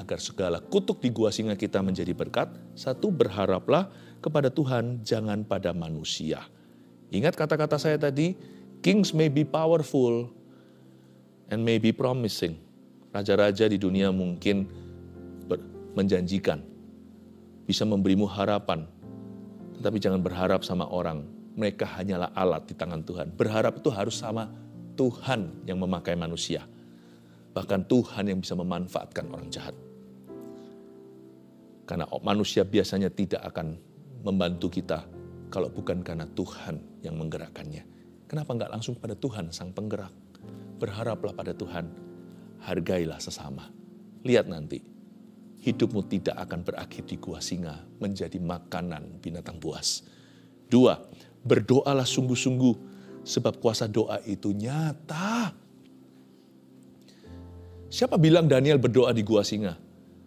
agar segala kutuk di gua singa kita menjadi berkat. Satu, berharaplah kepada Tuhan, jangan pada manusia. Ingat kata-kata saya tadi, kings may be powerful and may be promising. Raja-raja di dunia mungkin menjanjikan, bisa memberimu harapan. Tetapi jangan berharap sama orang, mereka hanyalah alat di tangan Tuhan. Berharap itu harus sama Tuhan yang memakai manusia. Bahkan Tuhan yang bisa memanfaatkan orang jahat. Karena manusia biasanya tidak akan membantu kita kalau bukan karena Tuhan yang menggerakkannya. Kenapa enggak langsung pada Tuhan sang penggerak? Berharaplah pada Tuhan, hargailah sesama. Lihat nanti, hidupmu tidak akan berakhir di gua singa menjadi makanan binatang buas. 2, berdoalah sungguh-sungguh sebab kuasa doa itu nyata. Siapa bilang Daniel berdoa di gua singa?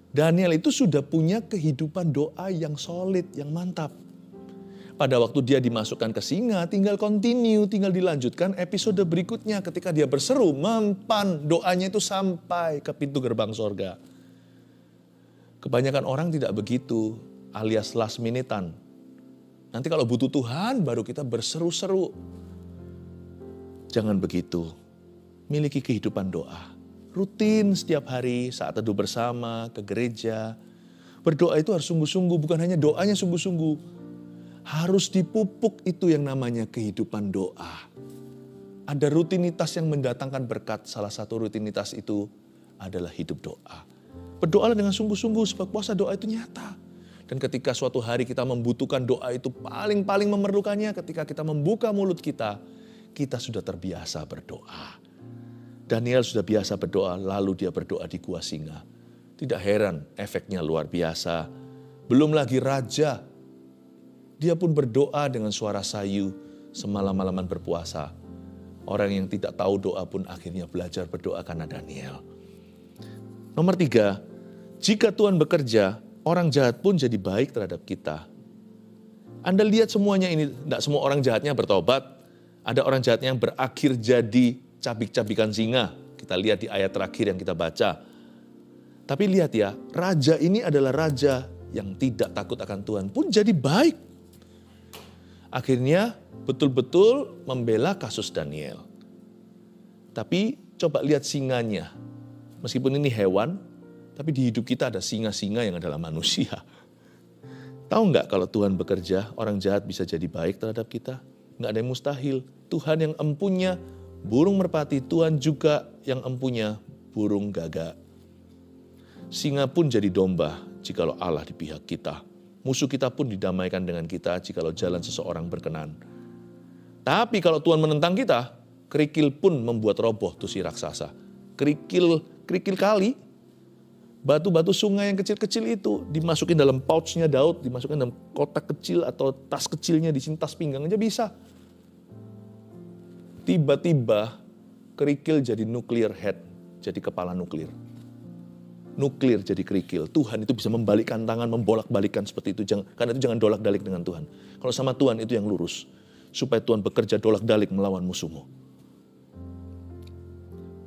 Daniel itu sudah punya kehidupan doa yang solid, yang mantap. Pada waktu dia dimasukkan ke singa, tinggal continue, tinggal dilanjutkan episode berikutnya ketika dia berseru, mempan doanya itu sampai ke pintu gerbang sorga. Kebanyakan orang tidak begitu, alias last minutean. Nanti kalau butuh Tuhan, baru kita berseru-seru. Jangan begitu, miliki kehidupan doa. Rutin setiap hari saat teduh bersama, ke gereja. Berdoa itu harus sungguh-sungguh, bukan hanya doanya sungguh-sungguh. Harus dipupuk itu yang namanya kehidupan doa. Ada rutinitas yang mendatangkan berkat, salah satu rutinitas itu adalah hidup doa. Berdoalah dengan sungguh-sungguh sebab kuasa doa itu nyata. Dan ketika suatu hari kita membutuhkan doa itu paling-paling memerlukannya, ketika kita membuka mulut kita sudah terbiasa berdoa. Daniel sudah biasa berdoa, lalu dia berdoa di gua singa. Tidak heran, efeknya luar biasa. Belum lagi raja, dia pun berdoa dengan suara sayu semalam-malaman berpuasa. Orang yang tidak tahu doa pun akhirnya belajar berdoa karena Daniel. Nomor 3, jika Tuhan bekerja, orang jahat pun jadi baik terhadap kita. Anda lihat semuanya ini, tidak semua orang jahatnya bertobat. Ada orang jahatnya yang berakhir jadi cabik-cabikan singa. Kita lihat di ayat terakhir yang kita baca. Tapi lihat ya, raja ini adalah raja yang tidak takut akan Tuhan pun jadi baik. Akhirnya betul-betul membela kasus Daniel. Tapi coba lihat singanya. Meskipun ini hewan, tapi di hidup kita ada singa-singa yang adalah manusia. Tahu nggak kalau Tuhan bekerja, orang jahat bisa jadi baik terhadap kita? Nggak ada yang mustahil. Tuhan yang empunya burung merpati, Tuhan juga yang empunya burung gagak. Singa pun jadi domba jikalau Allah di pihak kita. Musuh kita pun didamaikan dengan kita jikalau jalan seseorang berkenan. Tapi kalau Tuhan menentang kita, kerikil pun membuat roboh tuh si raksasa. Kerikil kali, batu-batu sungai yang kecil-kecil itu dimasukin dalam pouchnya Daud, dimasukin dalam kotak kecil atau tas kecilnya di sini tas pinggang aja bisa. Tiba-tiba kerikil jadi nuclear head, jadi kepala nuklir. Nuklir jadi kerikil. Tuhan itu bisa membalikkan tangan, membolak-balikan seperti itu. Karena itu jangan dolak-dalik dengan Tuhan. Kalau sama Tuhan itu yang lurus. Supaya Tuhan bekerja dolak-dalik melawan musuhmu.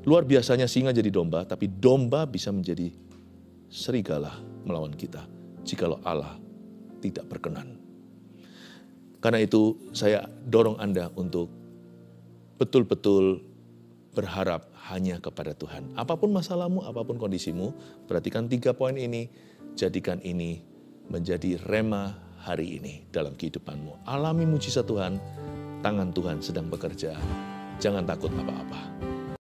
Luar biasanya singa jadi domba, tapi domba bisa menjadi serigala melawan kita. Jikalau Allah tidak berkenan. Karena itu saya dorong Anda untuk betul-betul berharap hanya kepada Tuhan. Apapun masalahmu, apapun kondisimu, perhatikan 3 poin ini, jadikan ini menjadi rema hari ini dalam kehidupanmu. Alami mujizat Tuhan, tangan Tuhan sedang bekerja, jangan takut apa-apa.